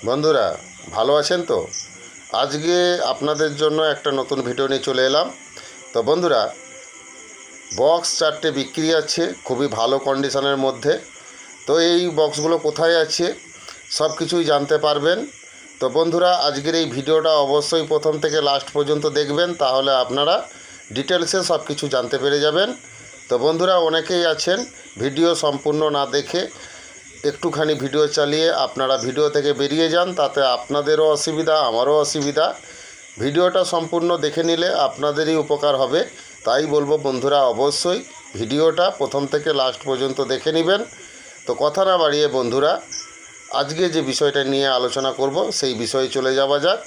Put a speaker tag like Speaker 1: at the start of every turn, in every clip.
Speaker 1: বন্ধুরা ভালো আছেন তো? আজকে আপনাদের জন্য একটা নতুন ভিডিও নিয়ে চলে এলাম। তো বন্ধুরা, বক্স 4টে বিক্রি আছে খুবই ভালো কন্ডিশনের মধ্যে। তো এই বক্সগুলো কোথায় আছে সব কিছুই জানতে পারবেন। তো বন্ধুরা, আজকের এই ভিডিওটা অবশ্যই প্রথম থেকে লাস্ট পর্যন্ত দেখবেন, তাহলে আপনারা ডিটেলসে সব কিছু জানতে পেরে যাবেন। তো বন্ধুরা, অনেকেই আছেন ভিডিও সম্পূর্ণ না দেখে একটুখানি ভিডিও চালিয়ে আপনারা ভিডিও থেকে বেরিয়ে যান, তাতে আপনাদেরও অসুবিধা আমারও অসুবিধা। ভিডিওটা সম্পূর্ণ দেখে নিলে আপনাদেরই উপকার হবে। তাই বলবো বন্ধুরা, অবশ্যই ভিডিওটা প্রথম থেকে লাস্ট পর্যন্ত দেখে নেবেন। তো কথা না বাড়িয়ে বন্ধুরা, আজকে যে বিষয়টা নিয়ে আলোচনা করব সেই বিষয়ে চলে যাওয়া যাক।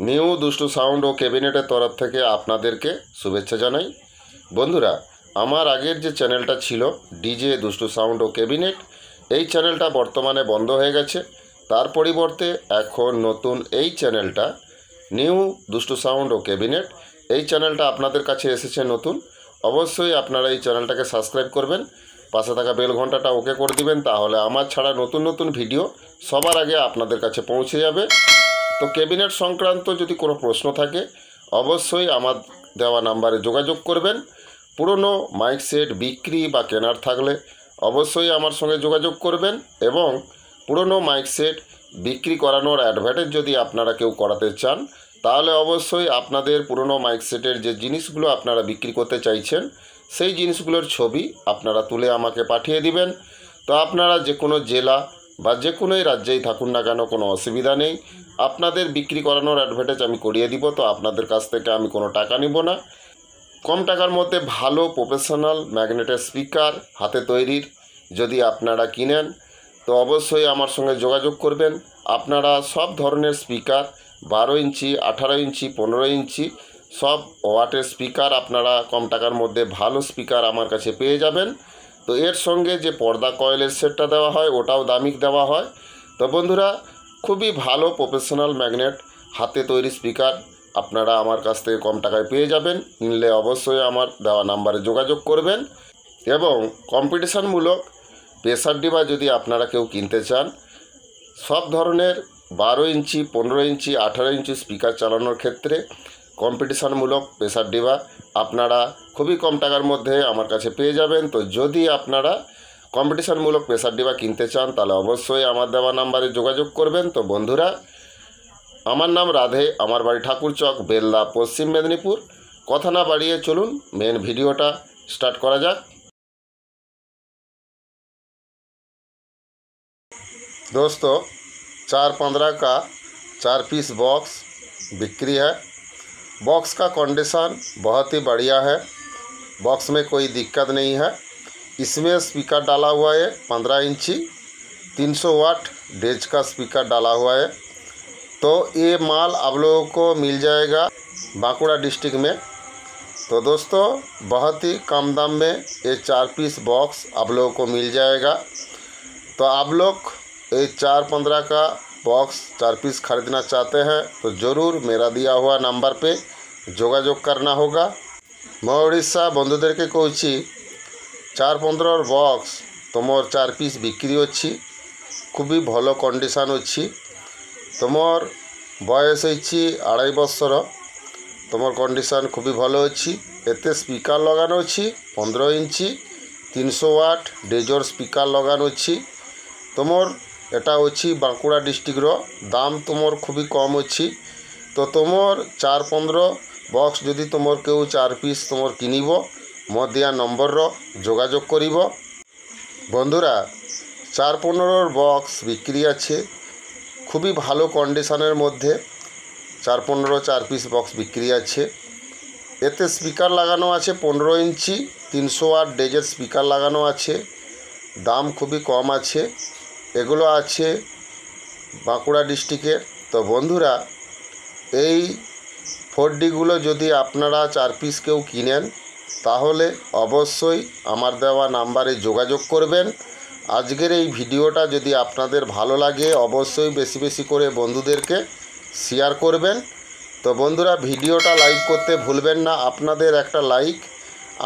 Speaker 1: নিউ দুষ্টু সাউন্ড ও ক্যাবিনেটের তরফ থেকে আপনাদেরকে শুভেচ্ছা জানাই। বন্ধুরা, আমার আগের যে চ্যানেলটা ছিল ডিজে দুষ্টু সাউন্ড ও ক্যাবিনেট, এই চ্যানেলটা বর্তমানে বন্ধ হয়ে গেছে। তার পরিবর্তে এখন নতুন এই চ্যানেলটা নিউ দুষ্টু সাউন্ড ও ক্যাবিনেট, এই চ্যানেলটা আপনাদের কাছে এসেছে নতুন। অবশ্যই আপনারা এই চ্যানেলটাকে সাবস্ক্রাইব করবেন, পাশে থাকা বেল ঘন্টাটা ওকে করে দিবেন, তাহলে আমার ছাড়া নতুন নতুন ভিডিও সবার আগে আপনাদের কাছে পৌঁছে যাবে। তো ক্যাবিনেট সংক্রান্ত যদি কোনো প্রশ্ন থাকে অবশ্যই আমার দেওয়া নাম্বারে যোগাযোগ করবেন। পুরনো মাইক সেট বিক্রি বা কেনার থাকলে অবশ্যই আমার সঙ্গে যোগাযোগ করবেন, এবং পুরনো মাইক সেট বিক্রি করানোর অ্যাডভার্টাইজ যদি আপনারা কেউ করাতে চান, তাহলে অবশ্যই আপনাদের পুরনো মাইক সেটের যে জিনিসগুলো আপনারা বিক্রি করতে চাইছেন সেই জিনিসগুলোর ছবি আপনারা তুলে আমাকে পাঠিয়ে দিবেন। তো আপনারা যে কোনো জেলা বা যে কোনোই রাজ্যেই থাকুন না কেন, কোনো অসুবিধা নেই। আপনাদের বিক্রি করানোর অ্যাডভার্টাইজ আমি করিয়ে দিব। তো আপনাদের কাছ থেকে আমি কোনো টাকা নিব না। কম টাকার মধ্যে ভালো প্রফেশনাল ম্যাগনেটের স্পিকার হাতে তৈরির যদি আপনারা কিনেন, তো অবশ্যই আমার সঙ্গে যোগাযোগ করবেন। আপনারা সব ধরনের স্পিকার 12 ইঞ্চি, 18 ইঞ্চি, 15 ইঞ্চি সব ওয়াটের স্পিকার আপনারা কম টাকার মধ্যে ভালো স্পিকার আমার কাছে পেয়ে যাবেন। তো এর সঙ্গে যে পর্দা কয়েলের সেটটা দেওয়া হয় ওটাও দামিক দেওয়া হয়। তো বন্ধুরা, খুবই ভালো প্রফেশনাল ম্যাগনেট হাতে তৈরি স্পিকার আপনারা আমার কাছ থেকে কম টাকায় পেয়ে যাবেন। কিনলে অবশ্যই আমার দেওয়া নাম্বারে যোগাযোগ করবেন। এবং কম্পিটিশানমূলক প্রেসার ডিবা যদি আপনারা কেউ কিনতে চান, সব ধরনের 12 ইঞ্চি, 15 ইঞ্চি, 18 ইঞ্চি স্পিকার চালানোর ক্ষেত্রে কম্পিটিশানমূলক প্রেসার ডিবা আপনারা খুবই কম টাকার মধ্যে আমার কাছে পেয়ে যাবেন। তো যদি আপনারা কম্পিটিশানমূলক প্রেসার ডিবা কিনতে চান, তাহলে অবশ্যই আমার দেওয়া নাম্বারে যোগাযোগ করবেন। তো বন্ধুরা, আমার নাম রাধে, আমার বাড়ি ঠাকুরচক, বেলদা, পশ্চিম মেদিনীপুর। কথা না বাড়িয়ে চলুন মেন ভিডিওটা স্টার্ট করা যাক। दोस्तों, 415 का 4 पीस बॉक्स बिक्री है। बॉक्स का कंडीशन बहुत ही बढ़िया है, बॉक्स में कोई दिक्कत नहीं है। इसमें स्पीकर डाला हुआ है 15 इंची, 300 वाट डेज का स्पीकर डाला हुआ है। तो ये माल आप लोगों को मिल जाएगा बांकुड़ा डिस्ट्रिक्ट में। तो दोस्तों, बहुत ही कम दाम में ये 4 पीस बॉक्स आप लोगों को मिल जाएगा। तो आप लोग ये 415 का बॉक्स 4 पीस ख़रीदना चाहते हैं तो ज़रूर मेरा दिया हुआ नंबर पे যোগাযোগ करना होगा। मैं उड़ीसा बंधुदेर के कौची 415 बॉक्स तुमर 4 पीस बिक्री अच्छी, खूबी भलो कंडीशन अच्छी। तुमर बयस होइछि 2.5 बछर, तुमर कंडीशन खूबी भलो अच्छी। एते स्पीकर लगानो अच्छी 15 इंची, 300 वाट डेजर स्पीकर लगानो अच्छी। तुमर एटा अच्छी बांकुड़ा डिस्ट्रिक्टर दाम तुमर खूबी कम अच्छी। तो तुमर 415 बॉक्स जदि तुमर केउ 4 पीस तुमर किनिब, मो दिया नम्बर जोगाजोग करिब। बंधुरा, 415 बॉक्स बिक्री आछे खूबी भालो कंडीशनेर मध्य 415 4 पीस बॉक्स बिक्री आछे। एते स्पीकर लागानो आछे 15 इंची, 300 वाट डेजर स्पीकर लागानो आछे। दाम खूबी कम आछे। एगुलो आछे बांकुड़ा डिस्ट्रिक्टे। तो बंधुरा, এই 4ডিগুলো যদি আপনারা 4 পিস কেউ কিনেন, তাহলে অবশ্যই আমার দেওয়া নাম্বারে যোগাযোগ করবেন। আজকের এই ভিডিওটা যদি আপনাদের ভালো লাগে অবশ্যই বেশি বেশি করে বন্ধুদেরকে শেয়ার করবেন। তো বন্ধুরা, ভিডিওটা লাইক করতে ভুলবেন না। আপনাদের একটা লাইক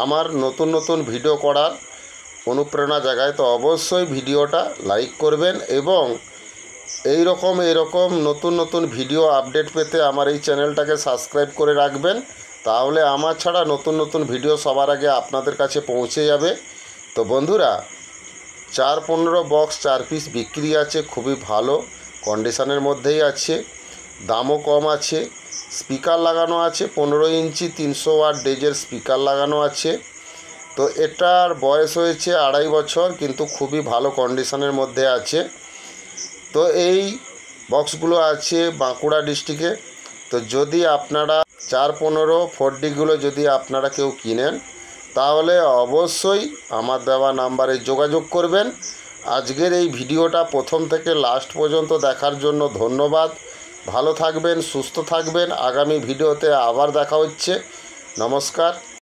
Speaker 1: আমার নতুন নতুন ভিডিও করার অনুপ্রেরণা জাগায়। তো অবশ্যই ভিডিওটা লাইক করবেন এবং এই রকম নতুন নতুন ভিডিও আপডেট পেতে আমার এই চ্যানেলটাকে সাবস্ক্রাইব করে রাখবেন। তাহলে আমার ছাড়া নতুন নতুন ভিডিও সবার আগে আপনাদের কাছে পৌঁছে যাবে। তো বন্ধুরা, 4-15 বক্স 4 পিস বিক্রি আছে, খুবই ভালো কন্ডিশনের মধ্যেই আছে, দামও কম আছে। স্পিকার লাগানো আছে 15 ইঞ্চি 300 ওয়াট ডেজের স্পিকার লাগানো আছে। তো এটার বয়স হয়েছে 2.5 বছর, কিন্তু খুবই ভালো কন্ডিশনের মধ্যে আছে। তো এই বক্সগুলো আছে বাঁকুড়া ডিস্ট্রিক্টে। তো যদি আপনারা 4-15 4ডিগুলো যদি আপনারা কেউ কিনেন, তাহলে অবশ্যই আমার দেওয়া নাম্বারে যোগাযোগ করবেন। আজকের এই ভিডিওটা প্রথম থেকে লাস্ট পর্যন্ত দেখার জন্য ধন্যবাদ। ভালো থাকবেন, সুস্থ থাকবেন। আগামী ভিডিওতে আবার দেখা হচ্ছে। নমস্কার।